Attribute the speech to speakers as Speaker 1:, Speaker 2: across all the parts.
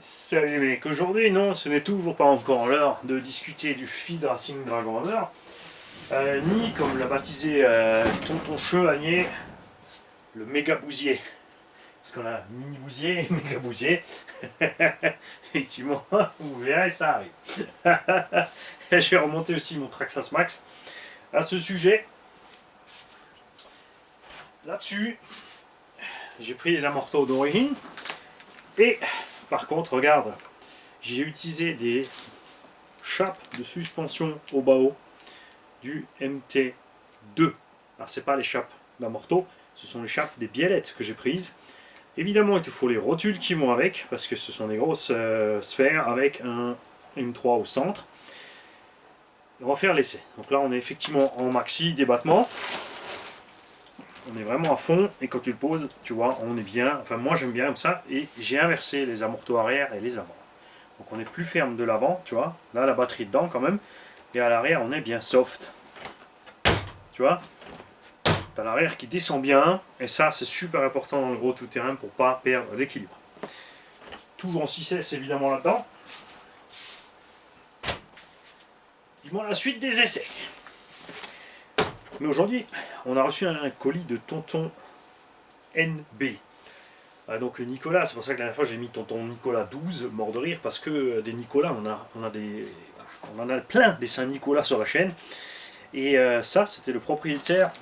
Speaker 1: Salut les mecs, aujourd'hui non, ce n'est toujours pas encore l'heure de discuter du feed Racing Dragon Hammer, ni comme l'a baptisé Tonton Chevalier, le méga bousier. Parce qu'on a mini bousier et méga bousier. Effectivement, vous verrez, ça arrive. Et j'ai remonté aussi mon Traxxas Max à ce sujet. Là-dessus, j'ai pris les amortos d'origine et par contre, regarde, j'ai utilisé chapes de suspension au bas-haut du MT2. Alors c'est pas les chapes d'amorto, ce sont les chapes des biellettes que j'ai prises. Évidemment, il te faut les rotules qui vont avec, parce que ce sont des grosses sphères avec un M3 au centre. Et on va faire l'essai. Donc là, on est effectivement en maxi débattement. On est vraiment à fond, et quand tu le poses, tu vois, on est bien. Enfin, moi j'aime bien comme ça, et j'ai inversé les amortos arrière et les avant. Donc on est plus ferme de l'avant, tu vois. Là, la batterie dedans quand même. Et à l'arrière, on est bien soft. Tu vois, tu as l'arrière qui descend bien, et ça, c'est super important dans le gros tout-terrain pour pas perdre l'équilibre. Toujours en 6S évidemment là-dedans. Dis-moi la suite des essais. Mais aujourd'hui, on a reçu un colis de Tonton NB. Donc Nicolas, c'est pour ça que la dernière fois j'ai mis Tonton Nicolas 12, mort de rire, parce que des Nicolas, on en a plein des Saint-Nicolas sur la chaîne. Et ça, c'était le propriétaire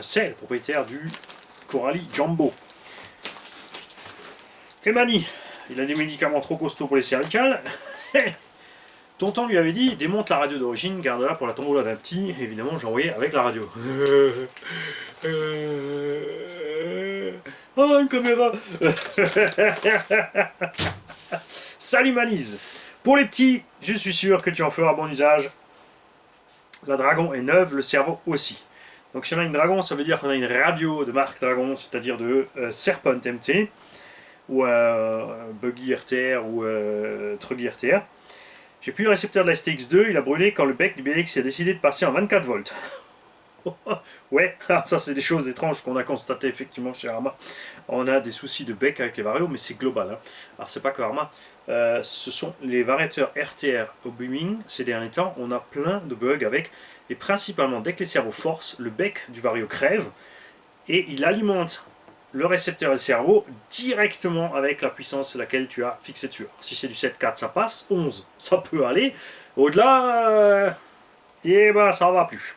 Speaker 1: c'est le propriétaire du Coralie Jumbo. Et Mani, il a des médicaments trop costauds pour les cervicales. Tonton lui avait dit, démonte la radio d'origine, garde-la pour la tombola d'un petit. Évidemment, j'ai envoyé avec la radio. Oh, une caméra. Salut Manise. Pour les petits, je suis sûr que tu en feras bon usage. La Dragon est neuve, le cerveau aussi. Donc si on a une Dragon, ça veut dire qu'on a une radio de marque Dragon, c'est-à-dire de Serpent MT, ou Buggy RTR, ou Truggy RTR. J'ai plus le récepteur de la STX2, il a brûlé quand le bec du BLX a décidé de passer en 24 volts. Ouais, ça c'est des choses étranges qu'on a constatées effectivement chez Arma. On a des soucis de bec avec les varios, mais c'est global. Hein. Alors c'est pas que Arma, ce sont les variateurs RTR au booming. Ces derniers temps, on a plein de bugs avec, et principalement dès que les servos forcent, le bec du vario crève, et il alimente le récepteur et le cerveau directement avec la puissance laquelle tu as fixé dessus. Alors, si c'est du 7.4 ça passe, 11 ça peut aller, au-delà, et ben ça va plus.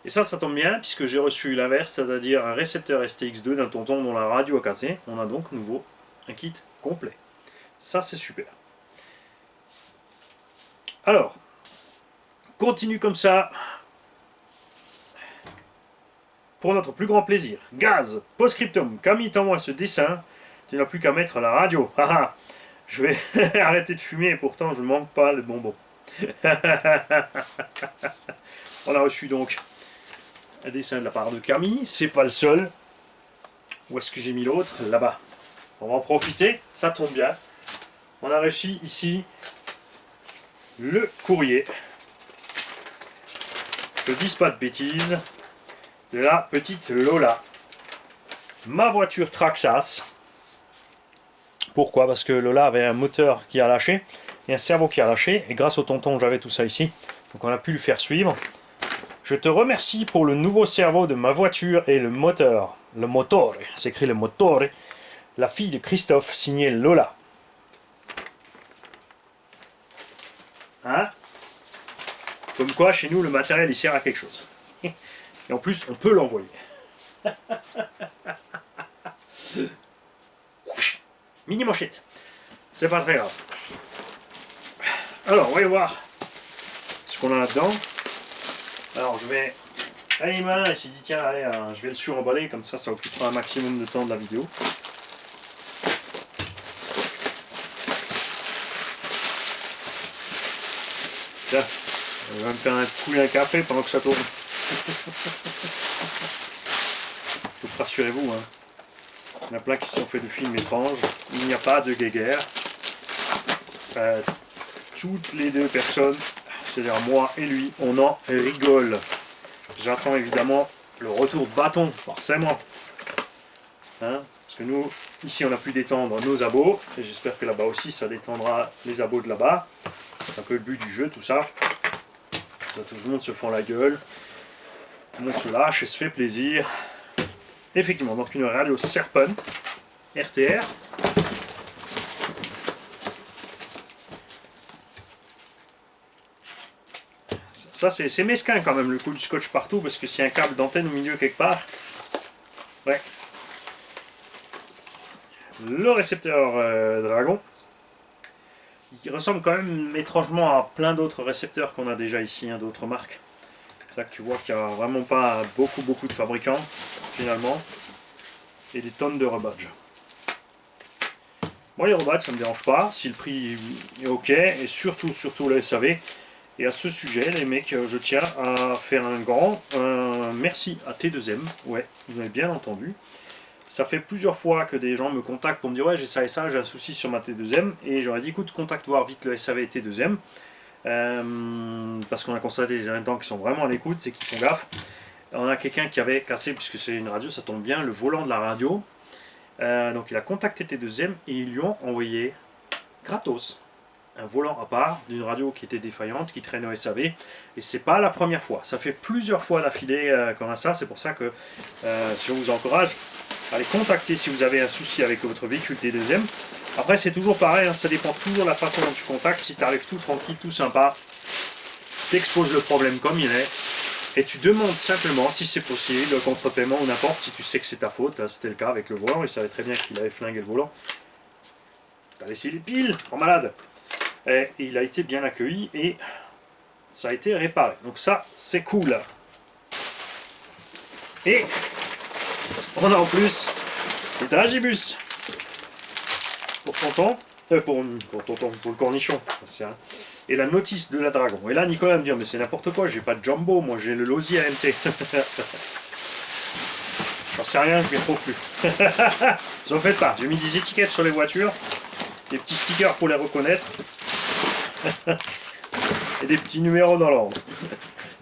Speaker 1: Et ça tombe bien puisque j'ai reçu l'inverse, c'est-à-dire un récepteur STX2 d'un Tonton dont la radio a cassé. On a donc nouveau un kit complet. Ça c'est super. Alors, continue comme ça. Pour notre plus grand plaisir. Gaz, postscriptum, Camille t'envoie ce dessin, tu n'as plus qu'à mettre la radio. Haha, je vais arrêter de fumer et pourtant je ne manque pas le bonbon. On a reçu donc un dessin de la part de Camille, c'est pas le seul. Où est-ce que j'ai mis l'autre? Là-bas. On va en profiter, ça tombe bien. On a reçu ici le courrier. Je ne dis pas de bêtises. De la petite Lola. Ma voiture Traxxas. Pourquoi? Parce que Lola avait un moteur qui a lâché et un cerveau qui a lâché. Et grâce au tonton, j'avais tout ça ici. Donc on a pu lui faire suivre. Je te remercie pour le nouveau cerveau de ma voiture et le moteur. Le motore, c'est écrit le motore. La fille de Christophe, signée Lola. Hein? Comme quoi, chez nous, le matériel, il sert à quelque chose. Et en plus, on peut l'envoyer. Mini manchette. C'est pas très grave. Alors, on va y voir ce qu'on a là-dedans. Alors, je vais... Allez, main, il s'est dit, tiens, allez, je vais le suremballer, comme ça occupera un maximum de temps de la vidéo. Tiens, on va me faire couler un café pendant que ça tourne. Rassurez-vous, hein. Il y en a plein qui se sont fait de films étranges. Il n'y a pas de guéguerre. Toutes les deux personnes, c'est-à-dire moi et lui, on en rigole. J'attends évidemment le retour de bâton, forcément. Hein, parce que nous, Ici, on a pu détendre nos abos, et j'espère que là-bas aussi, ça détendra les abos de là-bas. C'est un peu le but du jeu, tout ça. Tout le monde se fend la gueule, tout le monde se lâche et se fait plaisir. Effectivement, donc une radio Serpent, RTR. Ça, c'est mesquin quand même, le coup du scotch partout, parce que s'il y a un câble d'antenne au milieu quelque part, ouais. Le récepteur Dragon, il ressemble quand même étrangement à plein d'autres récepteurs qu'on a déjà ici, hein, d'autres marques. C'est là que tu vois qu'il n'y a vraiment pas beaucoup de fabricants, finalement, et des tonnes de rebadges. Moi, les rebadges, ça ne me dérange pas, si le prix est ok, et surtout le SAV. Et à ce sujet, les mecs, je tiens à faire un grand merci à T2M, ouais, vous avez bien entendu. Ça fait plusieurs fois que des gens me contactent pour me dire ouais j'ai ça et ça, j'ai un souci sur ma T2M, et j'aurais dit écoute, contacte voir vite le SAV T2M, parce qu'on a constaté les temps qui sont vraiment à l'écoute, c'est qu'ils font gaffe. On a quelqu'un qui avait cassé, puisque c'est une radio, ça tombe bien, le volant de la radio, donc il a contacté T2M et ils lui ont envoyé gratos un volant à part d'une radio qui était défaillante, qui traînait au SAV, et c'est pas la première fois, ça fait plusieurs fois d'affilée qu'on a ça. C'est pour ça que je vous encourage à les contacter si vous avez un souci avec votre véhicule T2M. Après c'est toujours pareil, hein, ça dépend toujours de la façon dont tu contactes. Si tu arrives tout tranquille, tout sympa, tu exposes le problème comme il est, et tu demandes simplement si c'est possible, le contre-paiement ou n'importe, si tu sais que c'est ta faute. C'était le cas avec le volant, il savait très bien qu'il avait flingué le volant. T'as laissé les piles, en malade. Et il a été bien accueilli et ça a été réparé. Donc ça, c'est cool. Et on a en plus des dragibus pour tonton, pour le cornichon. Et la notice de la Dragon. Et là, Nicolas me dit mais c'est n'importe quoi, j'ai pas de Jumbo, moi j'ai le Losi AMT. J'en sais rien, je ne les trouve plus. Vous en faites pas, j'ai mis des étiquettes sur les voitures, des petits stickers pour les reconnaître. Et des petits numéros dans l'ordre.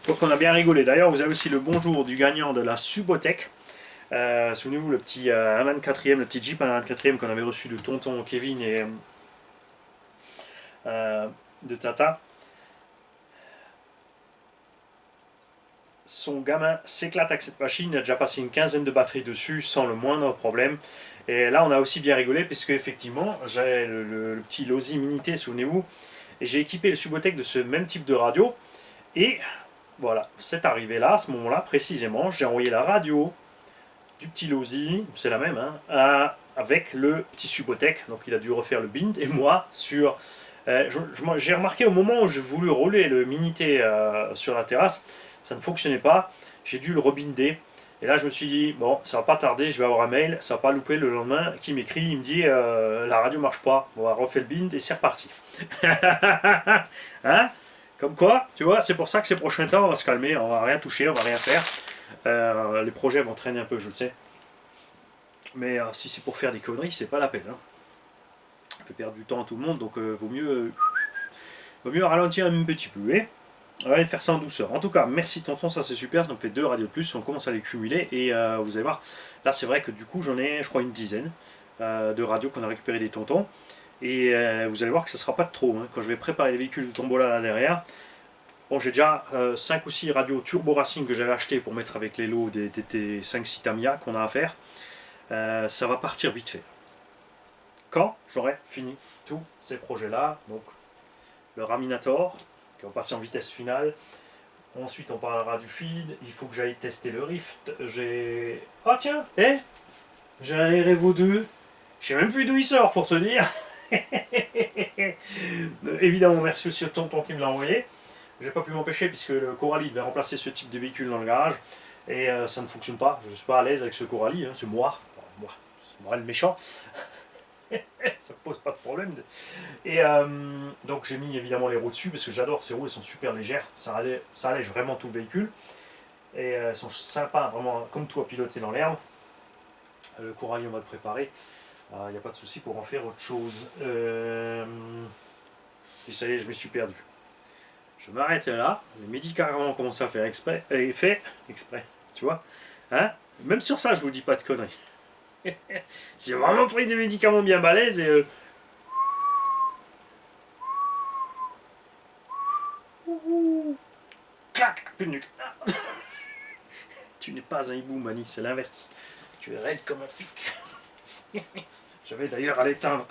Speaker 1: Donc on a bien rigolé. D'ailleurs, vous avez aussi le bonjour du gagnant de la Subothèque. Souvenez-vous, le petit 124e, le petit Jeep 124e qu'on avait reçu de tonton Kevin et de Tata. Son gamin s'éclate avec cette machine, il a déjà passé une quinzaine de batteries dessus sans le moindre problème. Et là, on a aussi bien rigolé, puisque effectivement, j'ai le petit Losi Minité, souvenez-vous, et j'ai équipé le Subothèque de ce même type de radio. Et voilà, c'est arrivé là, à ce moment-là, précisément, j'ai envoyé la radio du petit Losi, c'est la même, hein, avec le petit Subothèque. Donc il a dû refaire le bind, et moi, sur... j'ai remarqué au moment où j'ai voulu rouler le Minité sur la terrasse, ça ne fonctionnait pas, j'ai dû le rebinder. Et là je me suis dit, bon, ça va pas tarder, je vais avoir un mail, ça va pas louper le lendemain, qui m'écrit, il me dit, la radio marche pas, on va refaire le bind et c'est reparti. Hein? Comme quoi, tu vois, c'est pour ça que ces prochains temps, on va se calmer, on va rien toucher, on va rien faire. Les projets vont traîner un peu, je le sais. Mais si c'est pour faire des conneries, c'est pas la peine. Hein. Ça fait perdre du temps à tout le monde, donc vaut mieux ralentir un petit peu. On va faire ça en douceur. En tout cas, merci tonton, ça c'est super, ça me fait 2 radios de plus, on commence à les cumuler et vous allez voir, là c'est vrai que du coup j'en ai je crois une dizaine de radios qu'on a récupéré des tontons et vous allez voir que ça sera pas de trop, hein. Quand je vais préparer les véhicules de Tombola là derrière, bon j'ai déjà 5 ou 6 radios Turbo Racing que j'avais acheté pour mettre avec les lots des 5-6 Tamiya qu'on a à faire, ça va partir vite fait. Quand j'aurai fini tous ces projets là, donc le Raminator, on va passer en vitesse finale. Ensuite, on parlera du feed. Il faut que j'aille tester le Rift. J'ai... Ah tiens, j'ai un REVO 2. Je sais même plus d'où il sort pour te dire. Évidemment, merci aussi au tonton qui me l'a envoyé. J'ai pas pu m'empêcher puisque le Coralie devait remplacer ce type de véhicule dans le garage. Et ça ne fonctionne pas. Je ne suis pas à l'aise avec ce Coralie. Hein. C'est moi. C'est moi le méchant. Ça pose pas de problème. Et donc j'ai mis évidemment les roues dessus parce que j'adore ces roues, elles sont super légères, ça allège vraiment tout le véhicule. Et elles sont sympas, vraiment comme tout à piloter dans l'herbe. Le Corail on va le préparer, il n'y a pas de souci pour en faire autre chose. Et ça y est, je me suis perdu. Je m'arrête là, les médicaments commencent à faire exprès, tu vois. Hein, même sur ça je vous dis pas de conneries. J'ai vraiment pris des médicaments bien balèzes et... Clac, plus de nuque. Tu n'es pas un hibou, Mani, c'est l'inverse. Tu es raide comme un pic. Je vais d'ailleurs à l'éteindre.